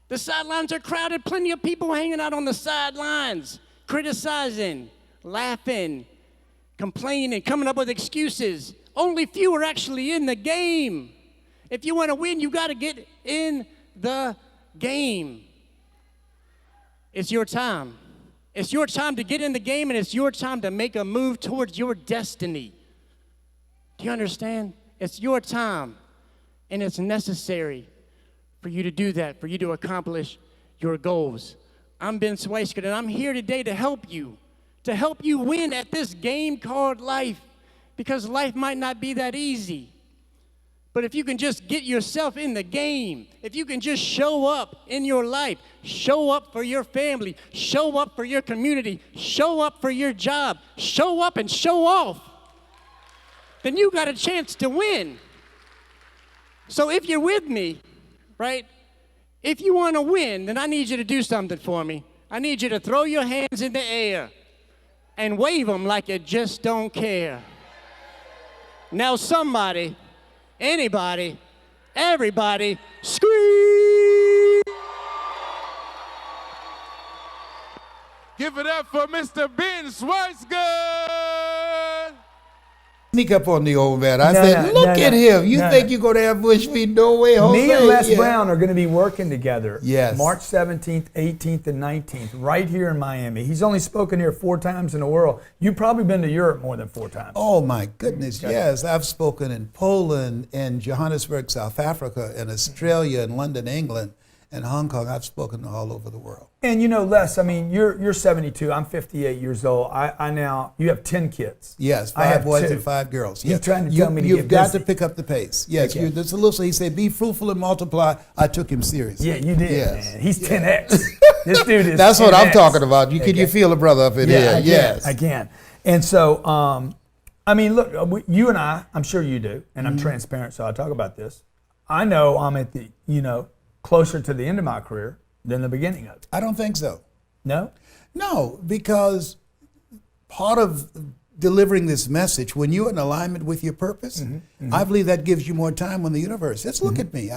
The sidelines are crowded. Plenty of people hanging out on the sidelines, criticizing, laughing, complaining, coming up with excuses. Only few are actually in the game. If you want to win, you got to get in the game. It's your time. It's your time to get in the game, and it's your time to make a move towards your destiny. Do you understand? It's your time, and it's necessary for you to do that, for you to accomplish your goals. I'm Ben Swisker, and I'm here today to help you win at this game called life, because life might not be that easy. But if you can just get yourself in the game, if you can just show up in your life, show up for your family, show up for your community, show up for your job, show up and show off, then you got a chance to win. So if you're with me, right, if you want to win, then I need you to do something for me. I need you to throw your hands in the air and wave them like you just don't care. Now somebody, anybody, everybody, scream! Give it up for Mr. Ben Swisker! Sneak up on the old man. I said, look at him. You think you're going to ambush me? No way, Jose. Me and Les Brown are going to be working together. Yes. March 17th, 18th, and 19th, right here in Miami. He's only spoken here 4 times in the world. You've probably been to Europe more than 4 times. Oh, my goodness, yes. I've spoken in Poland, in Johannesburg, South Africa, in Australia, in London, England, and Hong Kong. I've spoken all over the world. And you know, Les, I mean, you're 72. I'm 58 years old. I now, you have 10 kids. Yes, 5 boys and 5 girls. Yes. He's trying to tell me to You've get got busy. to pick up the pace. Yes, Okay. there's a little, he said, be fruitful and multiply. I took him seriously. Yeah, you did, Yes. man. He's 10X. This dude is That's what I'm 10X. talking about. Can you feel a brother up in here? Yes. I can. And so, I mean, look, you and I'm sure you do, and I'm transparent, so I'll talk about this. I know I'm at the, closer to the end of my career than the beginning of it. I don't think so. No? No, because part of delivering this message, when you're in alignment with your purpose, I believe that gives you more time on the universe. Let's look at me.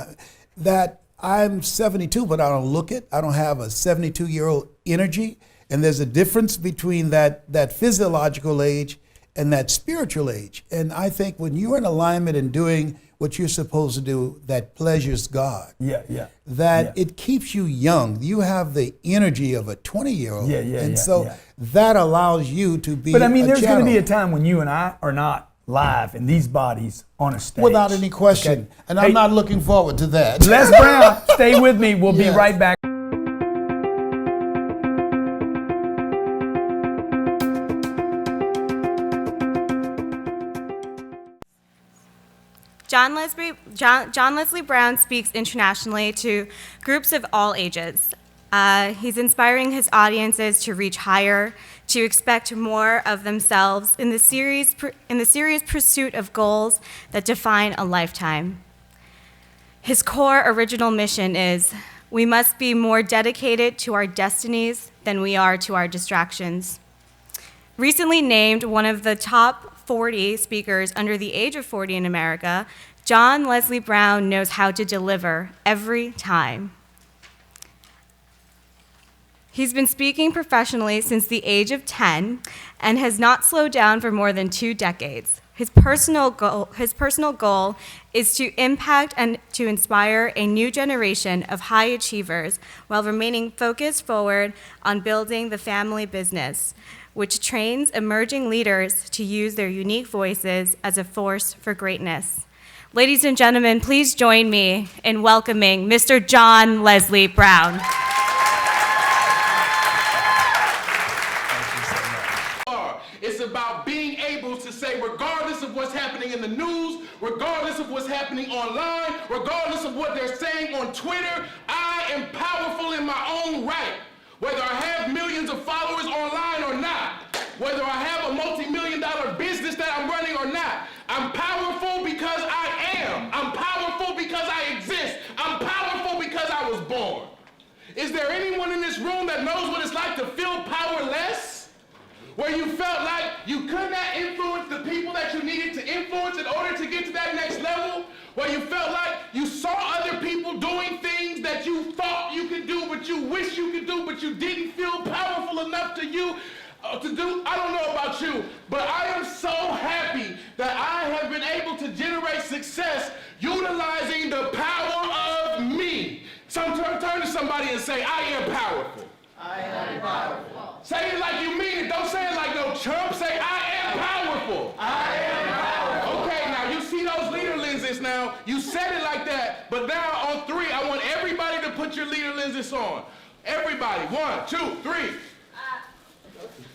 I'm 72, but I don't look it. I don't have a 72-year-old energy. And there's a difference between that physiological age and that spiritual age. And I think when you're in alignment and doing what you're supposed to do that pleasures God, it keeps you young. You have the energy of a 20-year-old. That allows you to be But I mean, there's going to be a channel. time when you and I are not live in these bodies on a stage. Without any question. Okay? And I'm not looking forward to that. Les Brown, stay with me. We'll be right back. John Leslie Brown speaks internationally to groups of all ages. He's inspiring his audiences to reach higher, to expect more of themselves in the serious pursuit of goals that define a lifetime. His core original mission is, we must be more dedicated to our destinies than we are to our distractions. Recently named one of the top 40 speakers under the age of 40 in America, John Leslie Brown knows how to deliver every time. He's been speaking professionally since the age of 10 and has not slowed down for more than 2 decades. His personal goal is to impact and to inspire a new generation of high achievers while remaining focused forward on building the family business, which trains emerging leaders to use their unique voices as a force for greatness. Ladies and gentlemen, please join me in welcoming Mr. John Leslie Brown. It's about being able to say, regardless of what's happening in the news, regardless of what's happening online, regardless of what they're saying on Twitter, I am powerful in my own right. Whether I have millions of followers online or not, whether I have a multi-million-dollar business that I'm running or not, I'm powerful because I am. I'm powerful because I exist. I'm powerful because I was born. Is there anyone in this room that knows what it's like to feel powerless? Where you felt like you could not influence the people that you needed to influence in order to get to that next level? Where you felt like you saw other people doing things that you thought you could do, but you wish you could do, but you didn't feel powerful enough to do? I don't know about you, but I am so happy that I have been able to generate success utilizing the power of me. So turn to somebody and say, I am powerful. I am powerful. Say it like you mean it. Don't say it like no chump. Say, I am powerful. I am powerful. Okay, now you see those leader lenses now. You said it like that, but now on 3, I want everybody to put your leader lenses on. Everybody. 1, 2, 3.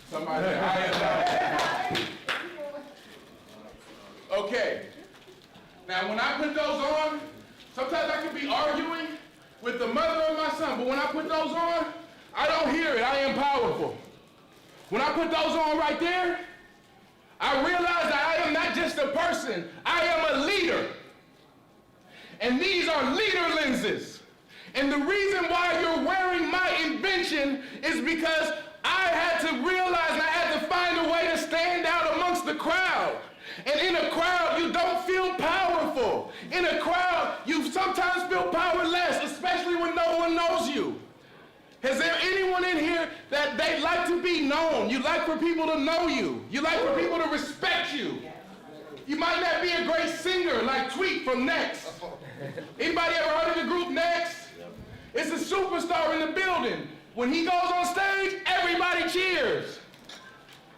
Somebody say, I am powerful. Okay. Now when I put those on, sometimes I can be arguing with the mother of my son, but when I put those on, I don't hear it. I am powerful. When I put those on right there, I realize that I am not just a person. I am a leader. And these are leader lenses. And the reason why you're wearing my invention is because I had to realize and I had to find a way to stand out amongst the crowd. And in a crowd, you don't feel powerful. In a crowd, you sometimes feel powerless, especially when no one knows you. Is there anyone in here that they like to be known? You like for people to know you. You like for people to respect you. You might not be a great singer like Tweet from Next. Anybody ever heard of the group Next? It's a superstar in the building. When he goes on stage, everybody cheers.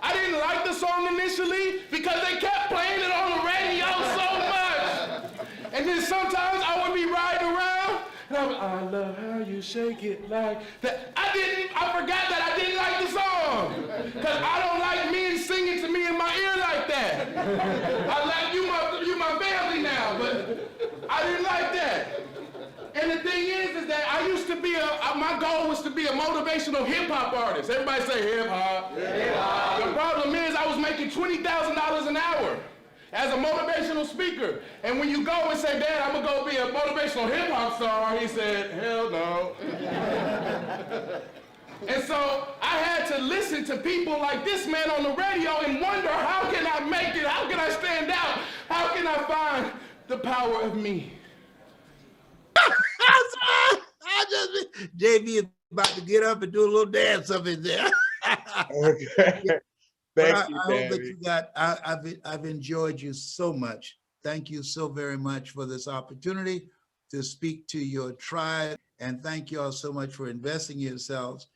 I didn't like the song initially because they kept playing it on the radio so much. And then sometimes I would be riding around and I love how you shake it like that. I forgot that I didn't like the song. Because I don't like men singing to me in my ear like that. I like you my family now, but I didn't like that. And the thing is that I used to be my goal was to be a motivational hip-hop artist. Everybody say hip-hop. Hip-hop. The problem is I was making $20,000 an hour as a motivational speaker. And when you go and say, Dad, I'm gonna go be a motivational hip-hop star, he said, hell no. And so I had to listen to people like this man on the radio and wonder, how can I make it? How can I stand out? How can I find the power of me? JV is about to get up and do a little dance up in there. Okay. Thank you, I hope that you got, I've enjoyed you so much. Thank you so very much for this opportunity to speak to your tribe. And thank you all so much for investing in yourselves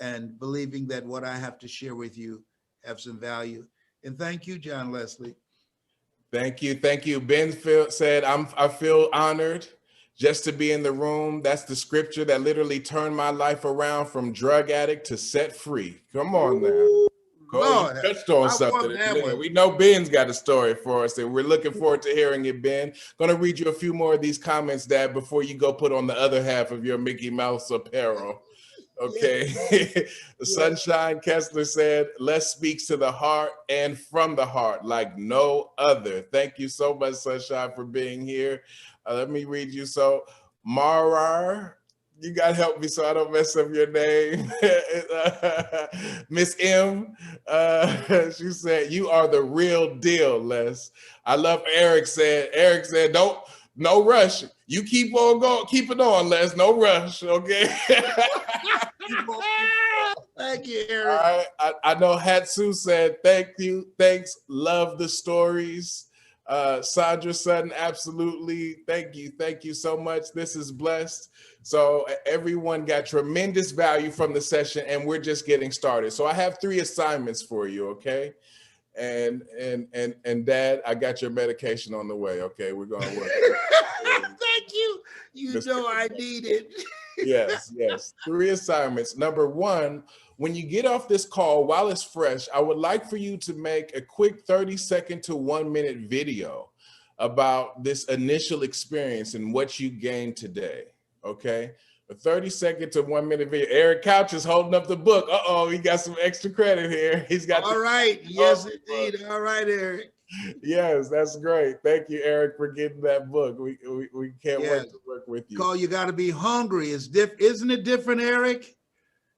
and believing that what I have to share with you have some value. And thank you, John Leslie. Thank you. Thank you. Ben said, I feel honored just to be in the room. That's the scripture that literally turned my life around from drug addict to set free. Come on now. Cole, you touched on something. We know Ben's got a story for us, and we're looking forward to hearing it, Ben. Going to read you a few more of these comments, Dad, before you go put on the other half of your Mickey Mouse apparel. Okay. Sunshine Kessler said, Les speaks to the heart and from the heart like no other. Thank you so much, Sunshine, for being here. Let me read you. So, Marar, you got to help me so I don't mess up your name. Miss M, she said, you are the real deal, Les. I love Eric said, no rush. You keep on going, keep it on, Les. No rush, okay? Thank you, Eric. All right. I know Hatsu said, thank you, thanks, love the stories. Sandra Sutton, absolutely. Thank you so much. This is blessed. So everyone got tremendous value from the session, and we're just getting started. So I have 3 assignments for you, okay? And Dad, I got your medication on the way, okay? We're gonna work. Thank you. You know I need it. Yes. 3 assignments. Number 1, when you get off this call, while it's fresh, I would like for you to make a quick 30-second to 1-minute video about this initial experience and what you gained today, okay? A 30-second to 1-minute video. Eric Couch is holding up the book. Uh-oh, he got some extra credit here. He's got all right. Yes, indeed. All right, Eric. Yes, that's great. Thank you, Eric, for getting that book. We can't wait to work with you. Call, you got to be hungry. Isn't it different, Eric?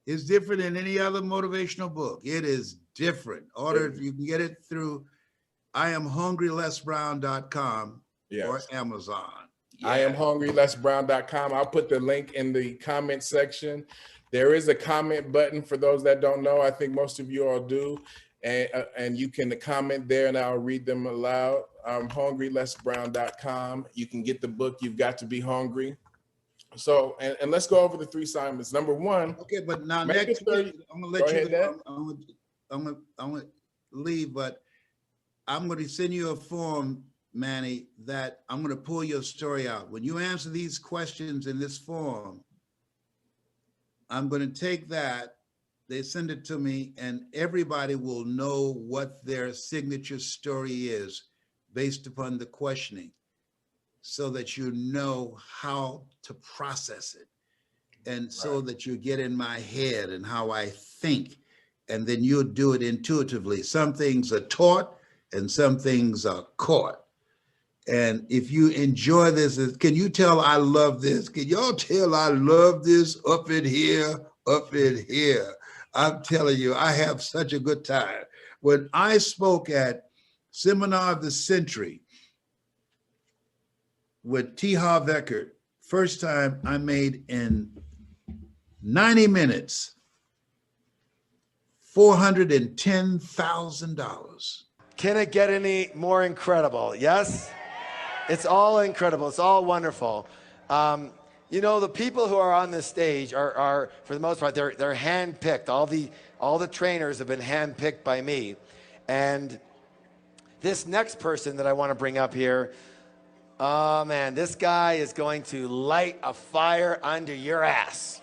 It's different than any other motivational book. It is different. You can get it through IamHungryLesBrown.com or Amazon. IamHungryLesBrown.com. I'll put the link in the comment section. There is a comment button for those that don't know. I think most of you all do. And you can comment there and I'll read them aloud. HungryLesBrown.com. You can get the book, You've Got to Be Hungry. So, and let's go over the 3 assignments. Number 1. Okay, but now next week, I'm gonna let you go. I'm gonna leave, but I'm gonna send you a form, Manny, that I'm gonna pull your story out. When you answer these questions in this form, I'm gonna take that, they send it to me, and everybody will know what their signature story is based upon the questioning, so that you know how to process it, and so that you get in my head and how I think, and then you'll do it intuitively. Some things are taught and some things are caught. And if you enjoy this, can you tell I love this? Can y'all tell I love this up in here, up in here? I'm telling you, I have such a good time. When I spoke at Seminar of the Century with T. Harv Eckert, first time I made in 90 minutes, $410,000. Can it get any more incredible? Yes? It's all incredible. It's all wonderful. You know, the people who are on this stage are for the most part, they're handpicked. All the trainers have been handpicked by me. And this next person that I want to bring up here, oh man, this guy is going to light a fire under your ass.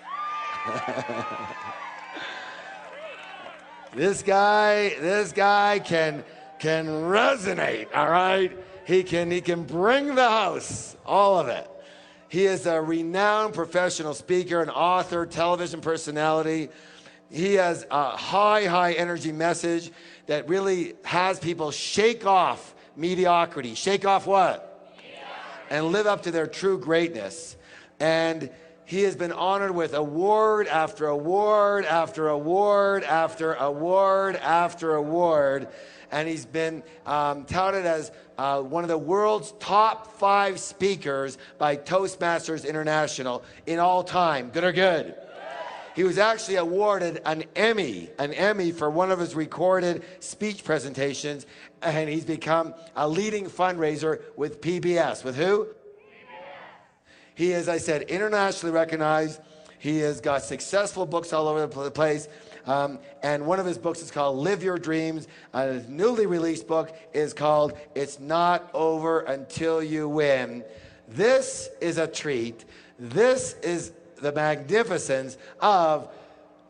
This guy can resonate, all right? He can bring the house, all of it. He is a renowned professional speaker, an author, television personality. He has a high energy message that really has people shake off mediocrity. Shake off what? And live up to their true greatness. And he has been honored with award after award after award after award after award. And he's been touted as one of the world's top 5 speakers by Toastmasters International in all time. Good or good? He was actually awarded an Emmy for one of his recorded speech presentations, and he's become a leading fundraiser with PBS. With who? He is, I said, internationally recognized. He has got successful books all over the place. And one of his books is called Live Your Dreams. His newly released book is called It's Not Over Until You Win. This is a treat. This is the magnificence of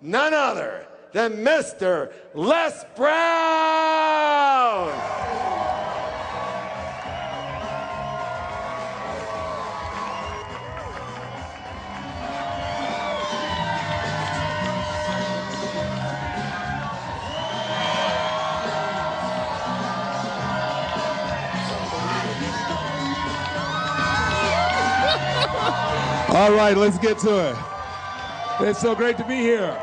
none other than Mr. Les Brown. All right, let's get to it. It's so great to be here.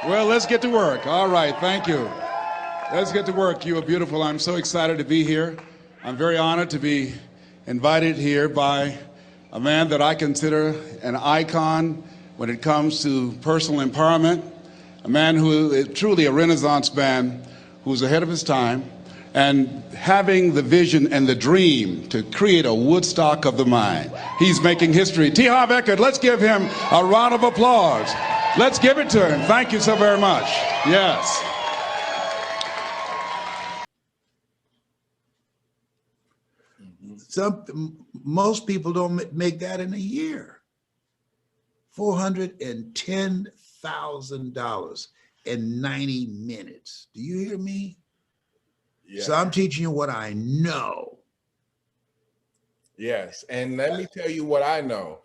Well, let's get to work. All right, thank you. Let's get to work. You are beautiful. I'm so excited to be here. I'm very honored to be invited here by a man that I consider an icon when it comes to personal empowerment, a man who is truly a Renaissance man who's ahead of his time, and having the vision and the dream to create a Woodstock of the mind. He's making history. T. Harv Eker, let's give him a round of applause. Let's give it to him. Thank you so very much. Yes. Most people don't make that in a year. $410,000 in 90 minutes. Do you hear me? Yeah. So I'm teaching you what I know. Yes, and let me tell you what I know.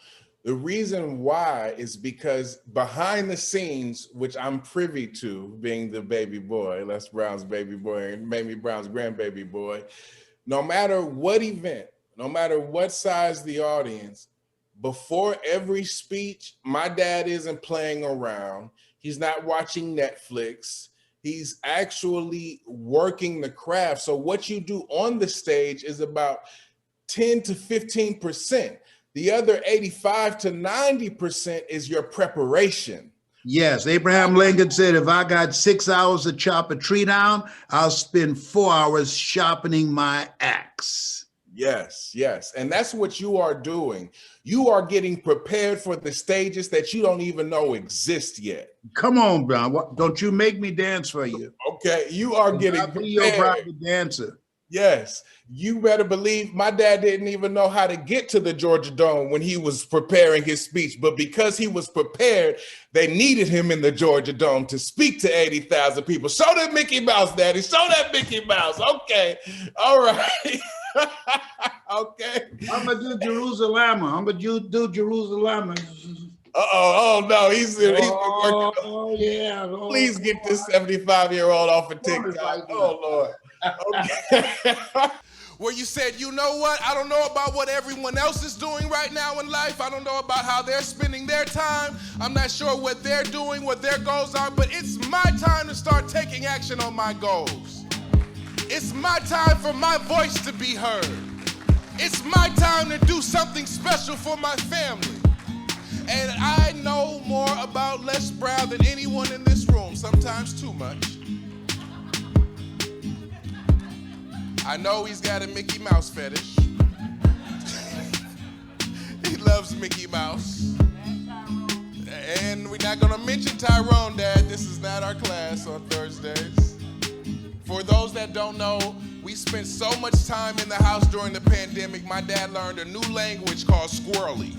The reason why is because behind the scenes, which I'm privy to, being the baby boy, Les Brown's baby boy, and Mamie Brown's grandbaby boy, no matter what event, no matter what size the audience, before every speech, my dad isn't playing around. He's not watching Netflix. He's actually working the craft. So what you do on the stage is about 10 to 15%. The other 85 to 90% is your preparation. Yes, Abraham Lincoln said, if I got 6 hours to chop a tree down, I'll spend 4 hours sharpening my axe. Yes, yes. And that's what you are doing. You are getting prepared for the stages that you don't even know exist yet. Come on, Brown. Don't you make me dance for you. Okay, you are getting I'll be your private dancer. Yes, you better believe my dad didn't even know how to get to the Georgia Dome when he was preparing his speech. But because he was prepared, they needed him in the Georgia Dome to speak to 80,000 people. Show that Mickey Mouse, Daddy. Show that Mickey Mouse. Okay. All right. Okay. I'm going to do Jerusalem. I'm going to do Jerusalem. Oh no, he's been working. Oh, yeah. Oh, please get this 75-year-old off of TikTok. Oh, Lord. Okay. Where you said, you know what? I don't know about what everyone else is doing right now in life. I don't know about how they're spending their time. I'm not sure what they're doing, what their goals are, but it's my time to start taking action on my goals. It's my time for my voice to be heard. It's my time to do something special for my family. And I know more about Les Brown than anyone in this room, sometimes too much. I know he's got a Mickey Mouse fetish. He loves Mickey Mouse. And we're not gonna mention Tyrone, Dad. This is not our class on Thursdays. For those that don't know, we spent so much time in the house during the pandemic, my dad learned a new language called squirrely.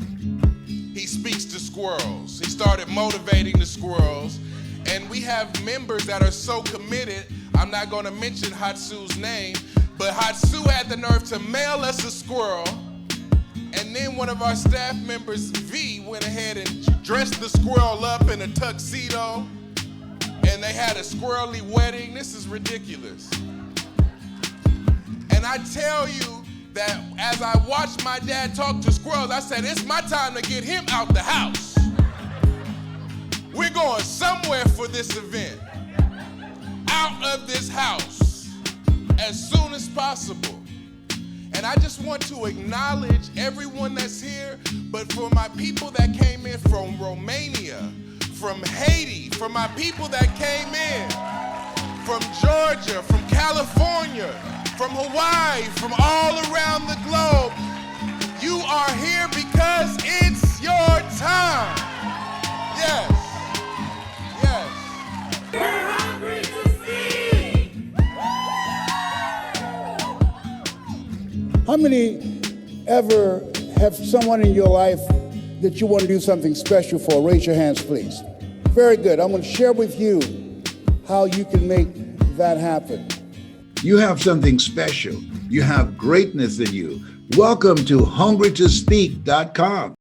He speaks to squirrels. He started motivating the squirrels. And we have members that are so committed, I'm not gonna mention Hatsu's name, but Hatsu had the nerve to mail us a squirrel. And then one of our staff members, V, went ahead and dressed the squirrel up in a tuxedo. And they had a squirrely wedding. This is ridiculous. And I tell you that as I watched my dad talk to squirrels, I said, it's my time to get him out the house. We're going somewhere for this event. Out of this house as soon as possible. And I just want to acknowledge everyone that's here, but for my people that came in from Romania, from Haiti, for my people that came in from Georgia, from California, from Hawaii, from all around the globe, you are here because it's your time. Yes. Yes. We're hungry. How many ever have someone in your life that you want to do something special for? Raise your hands, please. Very good. I'm going to share with you how you can make that happen. You have something special. You have greatness in you. Welcome to hungrytospeak.com.